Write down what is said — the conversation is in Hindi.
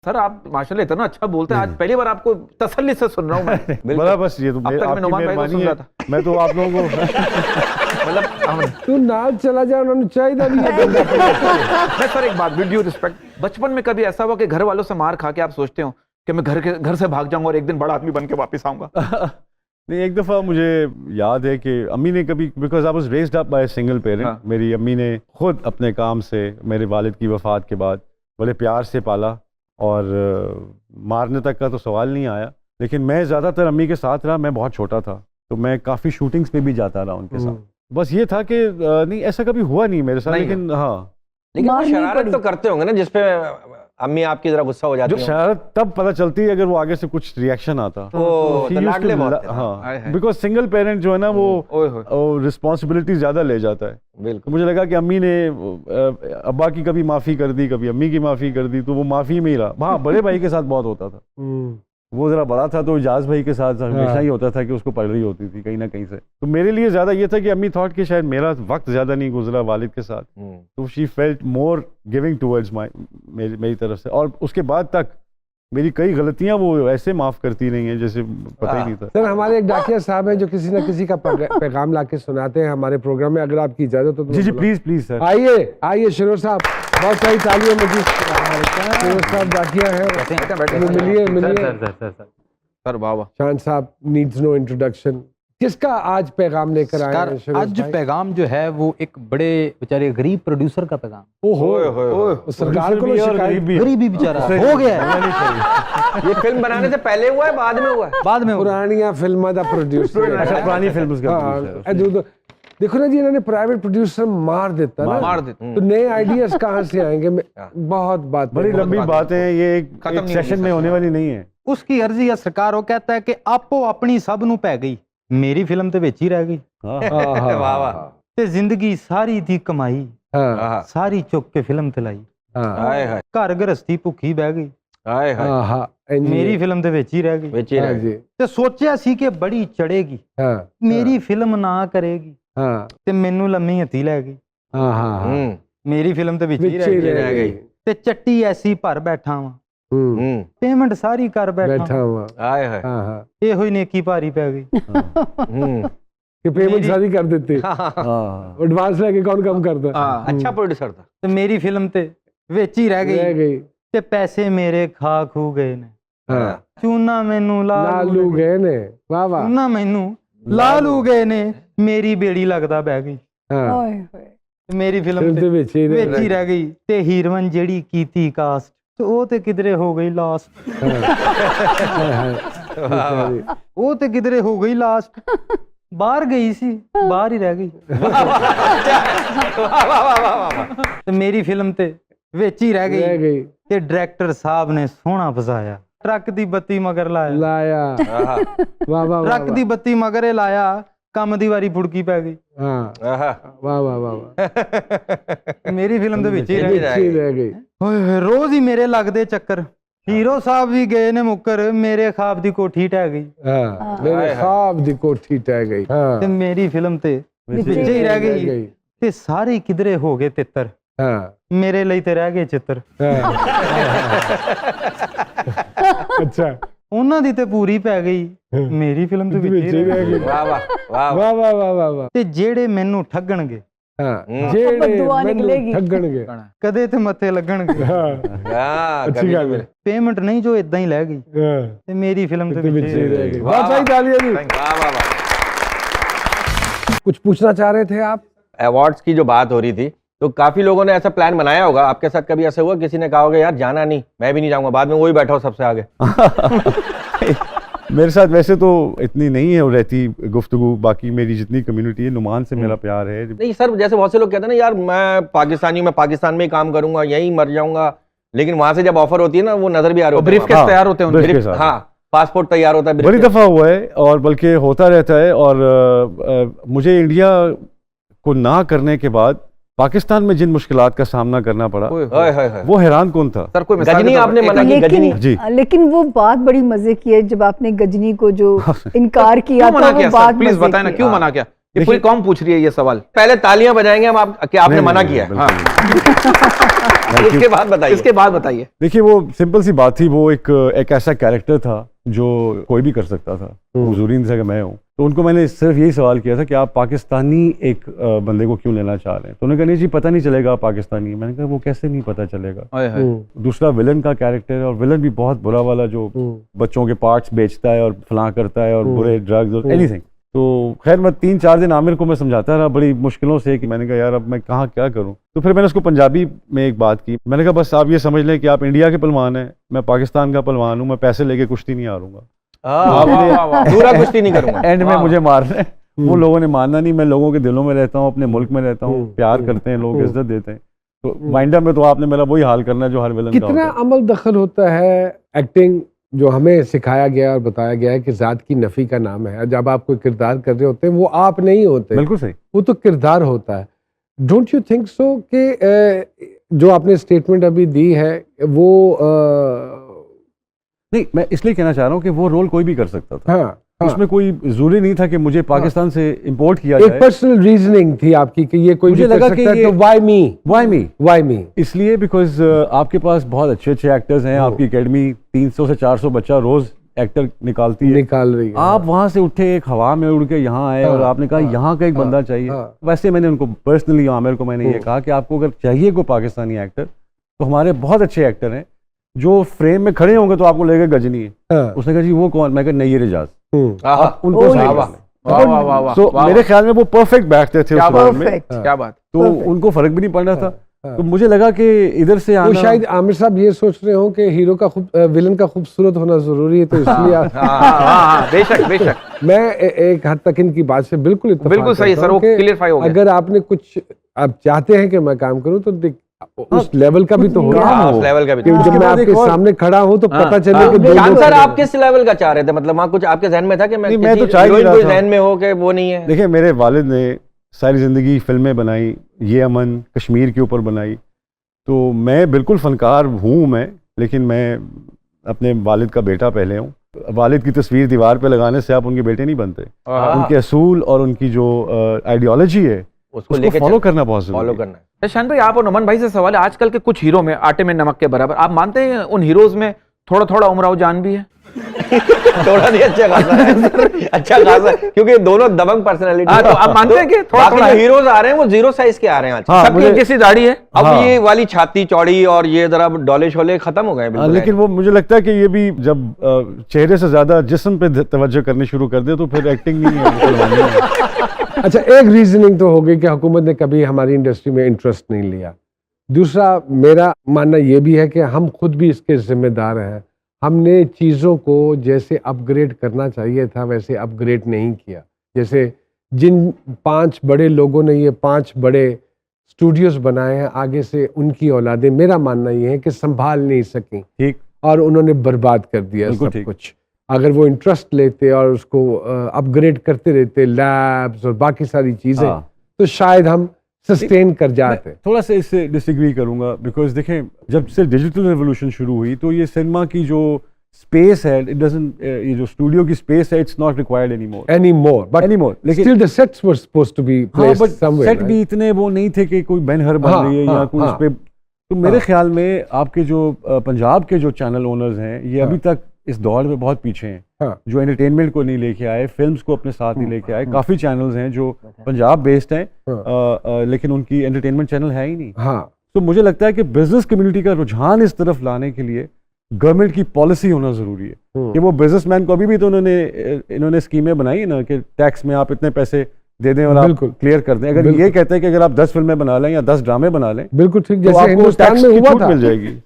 सर आप माशाल्लाह इतना अच्छा बोलते हैं, आज पहली बार आपको तसल्ली से सुन रहा हूँ मैं। बड़ा बस ये तो अब तक मैं नुमान भाई को सुन रहा था। मैं तो आप लोगों को मतलब तू नाल चला जा, उन्होंने चाहिए भी ये बंदा। मैं सर एक बात, विद ड्यू रिस्पेक्ट, बचपन में कभी ऐसा हुआ कि घर वालों से मार खा के आप सोचते हो कि मैं घर से भाग जाऊंगा और एक दिन बड़ा आदमी बन के वापस आऊंगा? नहीं, एक दफ़ा मुझे याद है कि अम्मी ने कभी, because I was raised up by single parent, मेरी अम्मी ने खुद अपने काम से मेरे वालिद की वफ़ात के बाद बड़े प्यार से पाला और मारने तक का तो सवाल नहीं आया, लेकिन मैं ज़्यादातर अम्मी के साथ रहा। मैं बहुत छोटा था तो मैं काफ़ी शूटिंग्स पे भी जाता रहा उनके साथ। बस ये था कि नहीं ऐसा कभी हुआ नहीं मेरे साथ, लेकिन हाँ, लेकिन वो शरारत तो करते होंगे ना जिसपे अम्मी आपकी जरा गुस्सा हो जाती है। जो शरारत तब पता चलती है अगर वो आगे से कुछ रिएक्शन आता। तो लाडले बहुत थे। हाँ, बिकॉज सिंगल पेरेंट जो है ना वो रिस्पॉन्सिबिलिटी ज्यादा ले जाता है। बिल्कुल। मुझे लगा कि अम्मी ने अब्बा की कभी माफी कर दी, कभी अम्मी की माफी कर दी, तो वो माफी में ही रहा। हाँ, बड़े भाई के साथ बहुत होता था, वो जरा बड़ा था तो इजाज भाई के साथ हमेशा ही होता था कि उसको पढ़ रही होती थी कहीं ना कहीं से। तो मेरे लिए ज्यादा ये था कि अम्मी थॉट कि शायद मेरा वक्त ज्यादा नहीं गुजरा वालिद के साथ, तो she felt more giving towards मेरी तरफ से। और उसके बाद तक मेरी कई गलतियां वो ऐसे माफ करती रही हैं जैसे पता ही नहीं था। सर हमारे एक डाकिया साहब हैं जो किसी न किसी का पैगाम लाके सुनाते हैं हमारे प्रोग्राम में, अगर आपकी इजाजत हो तो। जी जी, प्लीज सर। आइए शिरोर साहब, बहुत सारी तालियां मजीद। शिरोर साहब डाकिया है, मिलिए। सर वाह वाह। शान साहब नीड्स नो इंट्रोडक्शन। किसका आज पैगाम लेकर आए हैं? आज जो पैगाम जो है वो एक बड़े बेचारे गरीब प्रोड्यूसर का पैगाम। ओहो, सरकार को गरीबी बेचारा हो गया है। ये फिल्म बनाने से पहले हुआ है बाद में हुआ है? बाद में पुरानिया फिल्म का प्रोड्यूसर। अच्छा, पुरानी फिल्म उसका देखो ना जी, इन्होंने प्राइवेट प्रोड्यूसर मार देता ना, मार देता। तो नए आइडियाज कहाँ से आएंगे? बहुत बात, बड़ी लंबी बातें हैं, ये एक सेशन में होने वाली नहीं है। उसकी अर्जी है सरकार, वो कहता है कि आपो अपनी सब नू पै गई, मेरी फिल्म तो विच ही रह गई। वाह वाह। ते जिंदगी सारी दी कमाई सारी चुक के फिल्म ते लाई, घर गृहस्थी भुखी बह गई, मेरी फिल्म ते विच ही रह गई। ते सोचिया सी कि बड़ी चढ़ेगी, मेरी फिल्म ना करेगी, ते मैनू लम्मी हथी लै गई, मेरी फिल्म ते विच ही रह गई। ते चट्टी ऐसी भर बैठा वा, पेमेंट सारी कर बैठा हुआ, ये हुई नेकी भारी पै गई। कि पेमेंट सारी कर देते, एडवांस लेके कौन कम करता? अच्छा प्रोड्यूसर था। तो मेरी फिल्म ते विच ही रह गई, ते पैसे मेरे खा खू गए ने, चूना मैनू लालू गए ने, वाह वाह, चूना मैनू लालू गए ने, मेरी बेड़ी लगदा बह गई, मेरी फिल्म ते विच ही रह गई। ते हीरोइन जेड़ी कीती कास्ट तो वो ते किधरे हो गई लास्ट, वो ते किधरे हो गई लास्ट, बाहर गई सी बाहर ही रह गई। तो मेरी फिल्म ते विच ही रह गई, ते डायरेक्टर साहब ने सोहना फसाया, ट्रक दी बत्ती मगर लाया, वाह वाह, ट्रक दी बत्ती मगर लाया, कम दी वारी फुड़की पै गई। वाह वाह वाह, मेरी फिल्म तो विच ही रह गई। रोज ही मेरे लगदे चक्कर, हीरो साहब भी गए ने मुक्कर, मेरे ख्वाब दी कोठी टह गई, मेरे ख्वाब दी कोठी टह गई, ते मेरी फिल्म ते विच ही रह गई, ते सारे किधरे हो गए तितर, मेरे लिए ते रह गए चित्र। अच्छा, ਉਹਨਾਂ ਦੀ ਤੇ ਪੂਰੀ ਪੈ ਗਈ, ਮੇਰੀ ਫਿਲਮ ਤੇ ਵਿੱਚ ਹੀ ਰਹਿ ਗਈ। ਵਾਹ ਵਾਹ ਵਾਹ ਵਾਹ ਵਾਹ ਵਾਹ ਵਾਹ ਵਾਹ। ਤੇ ਜਿਹੜੇ ਮੈਨੂੰ ਠੱਗਣਗੇ, ਜਿਹੜੇ ਮੈਨੂੰ ਠੱਗਣਗੇ, ਕਦੇ ਤੇ ਮੱਥੇ ਲੱਗਣਗੇ, ਅੱਛੀ ਗੱਲ ਹੈ। पेमेंट नहीं जो इतना ही ले गई, ते मेरी फिल्म तो विच ही रह गई। वाह भाई, तालियां जी। वाह वाह वाह। कुछ पूछना चाह रहे थे आप? अवार्ड्स की जो बात हो रही थी, तो काफी लोगों ने ऐसा प्लान बनाया होगा, आपके साथ कभी ऐसा हुआ किसी ने कहा होगा यार जाना नहीं, मैं भी नहीं जाऊंगा, बाद में वही बैठा हो सबसे आगे? मेरे साथ वैसे तो इतनी नहीं है रहती गुफ्तगू, बाकी मेरी जितनी कम्युनिटी है, नुमान से मेरा प्यार है। नहीं सर, जैसे बहुत से लोग कहते हैं ना यार मैं पाकिस्तानी हूं, मैं पाकिस्तान में ही काम करूंगा, यहीं मर जाऊंगा, लेकिन वहां से जब ऑफर होती है ना वो नजर भी आ रही है, ब्रीफकेस तैयार होते हैं, हाँ पासपोर्ट तैयार होता है, बड़ी दफा हुआ है और बल्कि होता रहता है। और मुझे इंडिया को ना करने के बाद पाकिस्तान में जिन मुश्किलात का सामना करना पड़ा, वो हैरान कौन था। सर कोई गजनी आपने मना की, गजनी जी, लेकिन वो बात बड़ी मजे की है जब आपने गजनी को जो इनकार किया था, वो बात प्लीज बताएं ना क्यों मना किया? ये पूरी कौम पूछ रही है ये सवाल। पहले तालियां बजाएंगे हम आप कि आपने नहीं, मना नहीं, किया है। बिल्कुल इसके बाद बताइए। इसके बाद बताइए। देखिए वो सिंपल सी बात थी, वो एक ऐसा कैरेक्टर था जो कोई भी कर सकता था, हुजूरी नहीं था कि मैं हूँ। तो उनको मैंने सिर्फ यही सवाल किया था कि आप पाकिस्तानी एक बंदे को क्यों लेना चाह रहे हैं। तो उन्होंने कहा नहीं जी पता नहीं चलेगा आप पाकिस्तानी। मैंने कहा वो कैसे नहीं पता चलेगा। दूसरा विलन का कैरेक्टर है, और विलन भी बहुत बुरा वाला जो बच्चों के पार्ट्स बेचता है और फलां करता है और बुरे ड्रग्स और एनीथिंग। तो खैर मैं 3-4 दिन आमिर को मैं समझाता रहा बड़ी मुश्किलों से कि मैंने कहा यार अब मैं कहाँ क्या करूँ। तो फिर मैंने उसको पंजाबी में एक बात की, मैंने कहा बस आप ये समझ लें कि आप इंडिया के पहलवान हैं, मैं पाकिस्तान का पहलवान हूँ, मैं पैसे लेके कुश्ती नहीं हारूंगा, पूरा कुश्ती नहीं करूंगा, एंड में मुझे मारना है। वो लोगों ने मानना नहीं, मैं लोगों के दिलों में रहता हूँ, अपने मुल्क में रहता हूँ, प्यार करते हैं लोग, इज्जत देते हैं। तो वाइंड अप में तो आपने मेरा वही हाल करना है जो हर विलन का होता है। कितना अमल दखल होता है एक्टिंग, जो हमें सिखाया गया और बताया गया है कि जात की नफी का नाम है। जब आप कोई किरदार कर रहे होते हैं वो आप नहीं होते, बिल्कुल सही, वो तो किरदार होता है। डोंट यू थिंक सो कि जो आपने स्टेटमेंट अभी दी है वो नहीं, मैं इसलिए कहना चाह रहा हूँ कि वो रोल कोई भी कर सकता था। हाँ, उसमें कोई जरूरी नहीं था कि मुझे पाकिस्तान से इंपोर्ट किया जाए। एक पर्सनल रीजनिंग थी आपकी कि ये कोई मुझे भी लगा कर कि सकता है, ये तो व्हाई मी इसलिए बिकॉज आपके पास बहुत अच्छे अच्छे एक्टर्स हैं, आपकी एकेडमी 300 से 400 बच्चा रोज एक्टर निकाल रही है। आप वहां से उठे एक हवा में उड़ के यहाँ आए और आपने कहा यहाँ का एक बंदा चाहिए। वैसे मैंने उनको पर्सनली आमिर को मैंने ये कहा कि आपको अगर चाहिए कोई पाकिस्तानी एक्टर तो हमारे बहुत अच्छे एक्टर हैं जो फ्रेम में खड़े होंगे तो आपको लगेगा गजनी है। उसने कहा जी वो कौन? मैं कहा नैयर इजाज। आप उनको तो मेरे ख्याल में वो परफेक्ट बैठते थे उस रोल में। क्या बात। तो उनको फर्क भी नहीं पड़ रहा था। तो मुझे लगा कि इधर से तो आना, शायद आमिर साहब ये सोच रहे हो कि हीरो का विलन का खूबसूरत होना जरूरी है, तो इसलिए बेशक बेशक मैं एक हद तक इनकी बात से बिल्कुल बिल्कुल सही सर, वो क्लियरफाई हो गया। अगर आपने कुछ आप चाहते हैं कि मैं काम करूं तो उस लेवल का भी तो हो रहा है, उस लेवल का भी। जब मैं आपके सामने खड़ा हूं तो पता चले कि चांद सर आप किस लेवल का चाह रहे थे? मतलब वहाँ कुछ आपके जहन में था कि मैं तो चाह ही रहा था। जहन में हो कि वो नहीं है? देखिए मेरे वालिद ने सारी जिंदगी फिल्में बनाई, ये अमन कश्मीर के ऊपर बनाई, तो मैं बिल्कुल फनकार हूँ मैं, लेकिन मैं अपने वालिद का बेटा पहले हूँ। वालिद की तस्वीर दीवार पे लगाने से आप उनके बेटे नहीं बनते। उनके असूल और उनकी जो आइडियोलॉजी है उसको फॉलो करना बहुत जरूरी है। शान भाई आप और नमन भाई से सवाल है, आजकल के कुछ हीरो में आटे में नमक के बराबर, आप मानते हैं उन हीरोज में थोड़ा थोड़ा उमराव जान भी है? थोड़ा नहीं, अच्छा खासा है, अच्छा खासा है, क्योंकि दोनों दबंग पर्सनालिटी। तो आप मानते हैं कि थोड़ा थोड़ा हीरोज आ रहे हैं वो 0 साइज के आ रहे हैं आज। सबकी जैसी दाढ़ी है। अब ये वाली छाती चौड़ी और ये जरा डोले शोले खत्म हो गए। लेकिन वो मुझे लगता है कि ये भी जब चेहरे से ज्यादा जिस्म पे तवज्जो करनी शुरू कर दे तो फिर एक्टिंग नहीं है। अच्छा, एक रीजनिंग तो हो गई कि हुकूमत ने कभी हमारी इंडस्ट्री में इंटरेस्ट नहीं लिया। दूसरा मेरा मानना ये भी है कि हम खुद भी इसके जिम्मेदार हैं। हमने चीज़ों को जैसे अपग्रेड करना चाहिए था वैसे अपग्रेड नहीं किया। जैसे जिन 5 बड़े लोगों ने ये 5 बड़े स्टूडियोज बनाए हैं, आगे से उनकी औलादें मेरा मानना ये है कि संभाल नहीं सकी, ठीक, और उन्होंने बर्बाद कर दिया सब कुछ। अगर वो इंटरेस्ट लेते और उसको अपग्रेड करते रहते, लैब्स और बाकी सारी चीज़ें, तो शायद हम सस्टेन कर जाते। थोड़ा सा इससे डिसएग्री करूंगा, बिकॉज देखें जब से डिजिटल रेवोल्यूशन शुरू हुई तो ये सिनेमा की जो स्पेस है, इट डजंट, ये जो स्टूडियो की स्पेस है, इट्स नॉट रिक्वायर्ड एनीमोर। लेकिन still the sets were supposed to be placed somewhere. Set भी इतने वो नहीं थे कि कोई बैनर बन रही है या कोई उस पे। तो मेरे ख्याल में आपके जो पंजाब के जो चैनल ओनर्स हैं ये अभी तक इस दौर में बहुत पीछे हैं, जो एंटरटेनमेंट को नहीं लेके आए, फिल्म्स को अपने साथ नहीं लेके आए। काफी चैनल्स हैं जो पंजाब बेस्ड हैं, लेकिन उनकी एंटरटेनमेंट चैनल है ही नहीं। तो मुझे लगता है कि बिजनेस कम्युनिटी का रुझान इस तरफ लाने के लिए गवर्नमेंट की पॉलिसी होना जरूरी है कि वो बिजनेसमैन को, अभी भी तो इन्होंने स्कीमें बनाई है ना कि टैक्स में आप इतने पैसे दे दें और आप क्लियर कर दें। अगर ये कहते हैं कि अगर आप 10 फिल्में बना लें या 10 ड्रामे बना लें, बिल्कुल ठीक, जैसे हिंदुस्तान में हुआ था, मिल जाएगी।